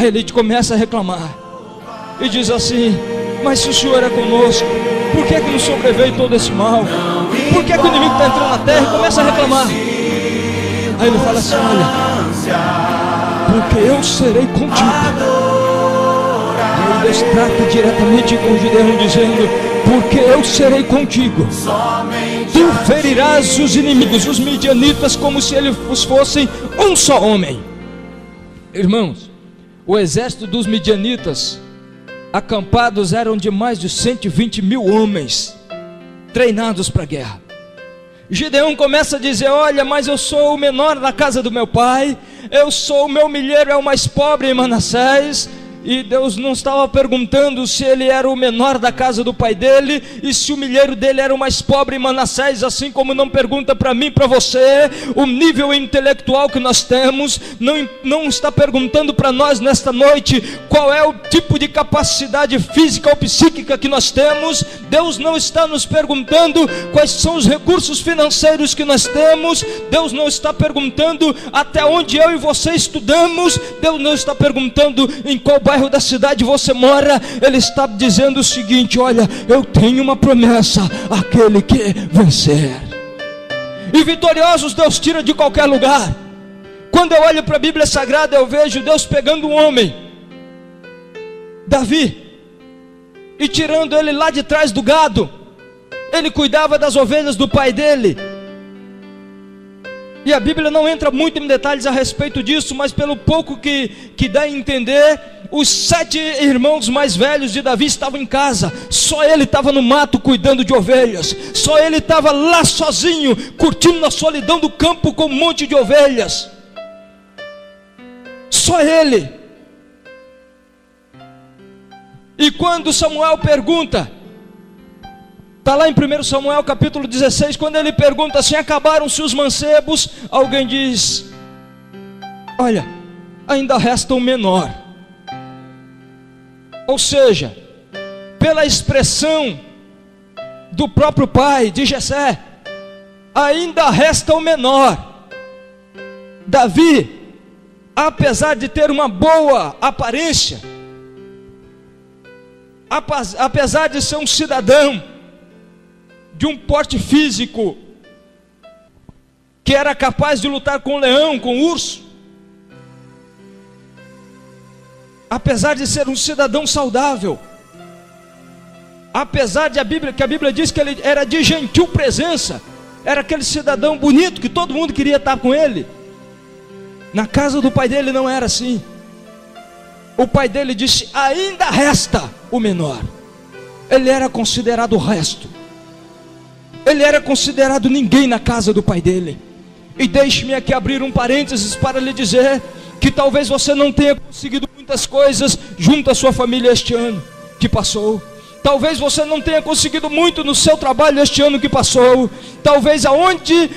Aí ele começa a reclamar e diz assim: mas se o Senhor é conosco, por que nos sobreveio todo esse mal? Por que o inimigo está entrando na terra? E começa a reclamar. Aí ele fala assim: olha, porque eu serei contigo. E aí Deus trata diretamente com Gideão, dizendo: porque eu serei contigo. Tu ferirás os inimigos, os midianitas, como se eles fossem um só homem. Irmãos, o exército dos midianitas acampados eram de mais de 120 mil homens, treinados para a guerra. Gideão começa a dizer: olha, mas eu sou o menor na casa do meu pai, o meu milheiro é o mais pobre em Manassés. E Deus não estava perguntando se ele era o menor da casa do pai dele e se o milheiro dele era o mais pobre em Manassés, assim como não pergunta para mim e para você o nível intelectual que nós temos. Não está perguntando para nós nesta noite qual é o tipo de capacidade física ou psíquica que nós temos. Deus não está nos perguntando quais são os recursos financeiros que nós temos. Deus não está perguntando até onde eu e você estudamos. Deus não está perguntando em qual bairro da cidade você mora. Ele está dizendo o seguinte: olha, eu tenho uma promessa, aquele que vencer. E vitoriosos Deus tira de qualquer lugar. Quando eu olho para a Bíblia Sagrada, eu vejo Deus pegando um homem, Davi, e tirando ele lá de trás do gado. Ele cuidava das ovelhas do pai dele. E a Bíblia não entra muito em detalhes a respeito disso, mas pelo pouco que dá a entender, os 7 irmãos mais velhos de Davi estavam em casa. Só ele estava no mato cuidando de ovelhas. Só ele estava lá sozinho, curtindo a solidão do campo com um monte de ovelhas. Só ele. E quando Samuel pergunta, está lá em 1 Samuel capítulo 16, quando ele pergunta assim: acabaram-se os mancebos? Alguém diz: olha, ainda resta um menor. Ou seja, pela expressão do próprio pai de Jessé, ainda resta o menor. Davi, apesar de ter uma boa aparência, apesar de ser um cidadão de um porte físico que era capaz de lutar com o leão, com o urso, apesar de ser um cidadão saudável, apesar de que a Bíblia diz que ele era de gentil presença, era aquele cidadão bonito que todo mundo queria estar com ele. Na casa do pai dele não era assim. O pai dele disse: ainda resta o menor. Ele era considerado o resto. Ele era considerado ninguém na casa do pai dele. E deixe-me aqui abrir um parênteses para lhe dizer que talvez você não tenha conseguido muitas coisas junto à sua família este ano que passou. Talvez você não tenha conseguido muito no seu trabalho este ano que passou. Talvez aonde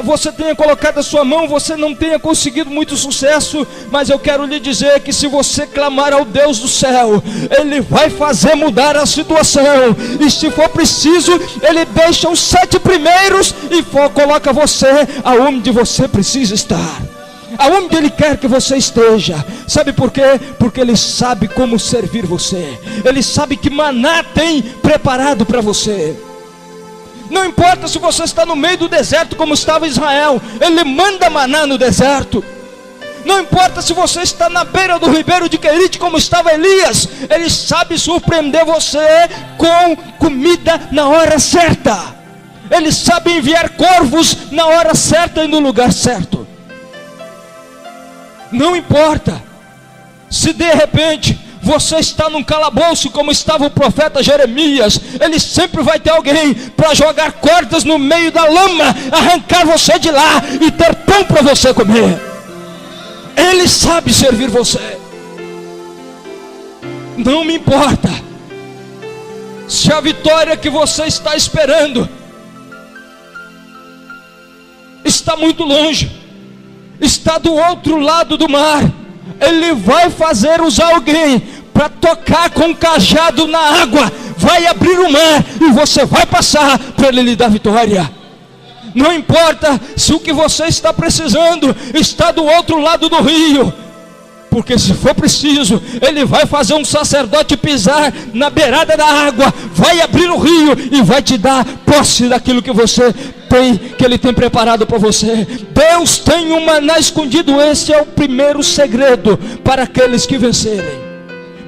você tenha colocado a sua mão, você não tenha conseguido muito sucesso. Mas eu quero lhe dizer que se você clamar ao Deus do céu, Ele vai fazer mudar a situação. E se for preciso, Ele deixa os 7 primeiros e coloca você aonde você precisa estar, aonde Ele quer que você esteja. Sabe por quê? Porque Ele sabe como servir você. Ele sabe que maná tem preparado para você. Não importa se você está no meio do deserto como estava Israel, Ele manda maná no deserto. Não importa se você está na beira do ribeiro de Querite como estava Elias, Ele sabe surpreender você com comida na hora certa. Ele sabe enviar corvos na hora certa e no lugar certo. Não importa se de repente você está num calabouço como estava o profeta Jeremias, ele sempre vai ter alguém para jogar cordas no meio da lama, arrancar você de lá e ter pão para você comer. Ele sabe servir você. Não me importa se a vitória que você está esperando está muito longe, está do outro lado do mar. Ele vai fazer usar alguém para tocar com o cajado na água, vai abrir o mar e você vai passar para Ele lhe dar vitória. Não importa se o que você está precisando está do outro lado do rio, porque se for preciso, Ele vai fazer um sacerdote pisar na beirada da água, vai abrir o rio e vai te dar posse daquilo que você tem, que Ele tem preparado para você. Deus tem um maná escondido. Esse é o primeiro segredo para aqueles que vencerem.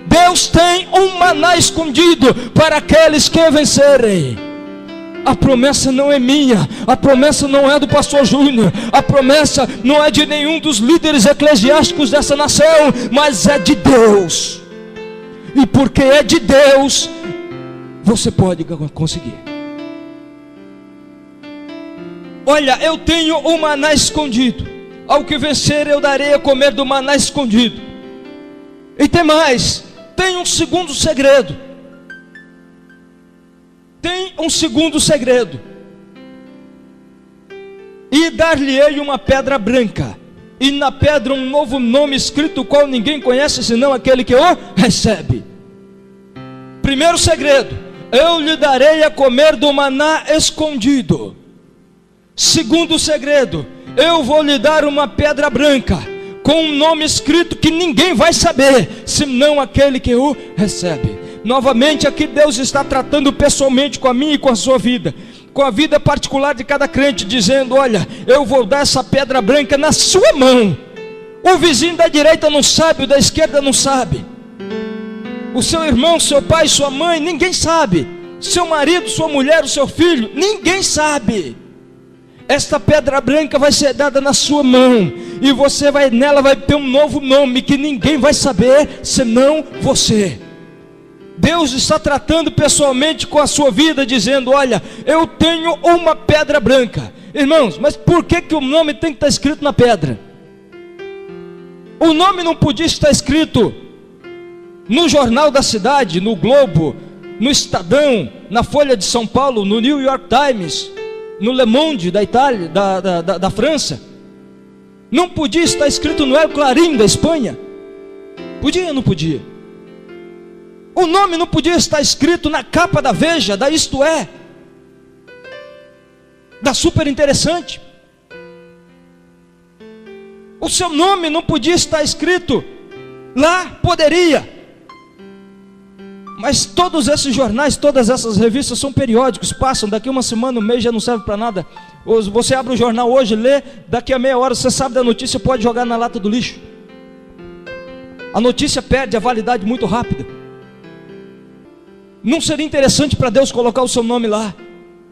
Deus tem um maná escondido para aqueles que vencerem. A promessa não é minha, a promessa não é do pastor Júnior, a promessa não é de nenhum dos líderes eclesiásticos dessa nação, mas é de Deus. E porque é de Deus, você pode conseguir. Olha, eu tenho um maná escondido. Ao que vencer eu darei a comer do maná escondido. E tem mais, tem um segundo segredo. Tem um segundo segredo. E dar-lhe-ei uma pedra branca, e na pedra um novo nome escrito, o qual ninguém conhece senão aquele que o recebe. Primeiro segredo: eu lhe darei a comer do maná escondido. Segundo segredo: eu vou lhe dar uma pedra branca, com um nome escrito que ninguém vai saber senão aquele que o recebe. Novamente aqui Deus está tratando pessoalmente com a minha e com a sua vida, com a vida particular de cada crente, dizendo: olha, eu vou dar essa pedra branca na sua mão. O vizinho da direita não sabe, o da esquerda não sabe, o seu irmão, seu pai, sua mãe, ninguém sabe, seu marido, sua mulher, o seu filho, ninguém sabe. Esta pedra branca vai ser dada na sua mão, e você vai nela, vai ter um novo nome que ninguém vai saber senão você. Deus está tratando pessoalmente com a sua vida, dizendo: olha, eu tenho uma pedra branca. Irmãos, mas por que o nome tem que estar escrito na pedra? O nome não podia estar escrito no jornal da cidade, no Globo, no Estadão, na Folha de São Paulo, no New York Times, no Le Monde da Itália, da França? Não podia estar escrito no El Clarín da Espanha? Podia ou não podia? O nome não podia estar escrito na capa da Veja, da Isto É, da Super Interessante? O seu nome não podia estar escrito lá? Poderia. Mas todos esses jornais, todas essas revistas são periódicos, passam, daqui uma semana, um mês já não serve para nada. Você abre o jornal hoje, lê, daqui a meia hora você sabe da notícia, pode jogar na lata do lixo. A notícia perde a validade muito rápida. Não seria interessante para Deus colocar o seu nome lá?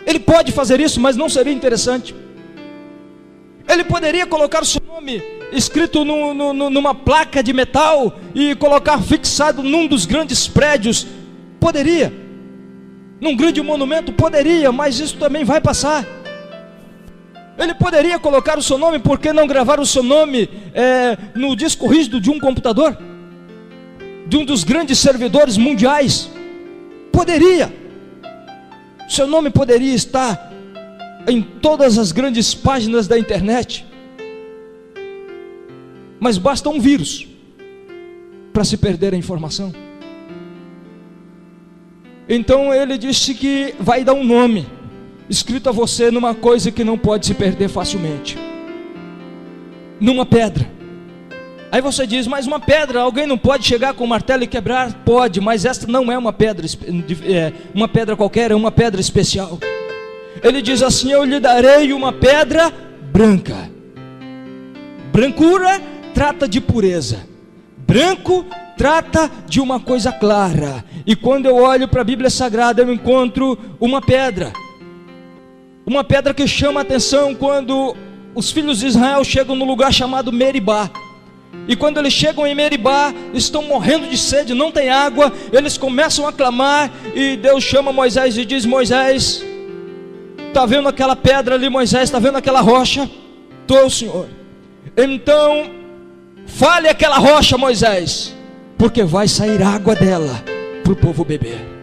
Ele pode fazer isso, mas não seria interessante. Ele poderia colocar o seu nome escrito numa placa de metal e colocar fixado num dos grandes prédios? Poderia. Num grande monumento? Poderia, mas isso também vai passar. Ele poderia colocar o seu nome, por que não gravar o seu nome no disco rígido de um computador? De um dos grandes servidores mundiais? Poderia. Seu nome poderia estar em todas as grandes páginas da internet. Mas basta um vírus para se perder a informação. Então ele disse que vai dar um nome escrito a você numa coisa que não pode se perder facilmente, numa pedra. Aí você diz: mas uma pedra, alguém não pode chegar com um martelo e quebrar? Pode, mas esta não é uma pedra qualquer, é uma pedra especial. Ele diz assim: eu lhe darei uma pedra branca. Brancura trata de pureza, branco trata de uma coisa clara. E quando eu olho para a Bíblia Sagrada, eu encontro uma pedra que chama a atenção quando os filhos de Israel chegam no lugar chamado Meribá. E quando eles chegam em Meribá, estão morrendo de sede, não tem água. Eles começam a clamar, e Deus chama Moisés e diz: Moisés, está vendo aquela pedra ali, Moisés? Está vendo aquela rocha? Estou, Senhor. Então fale aquela rocha, Moisés, porque vai sair água dela para o povo beber.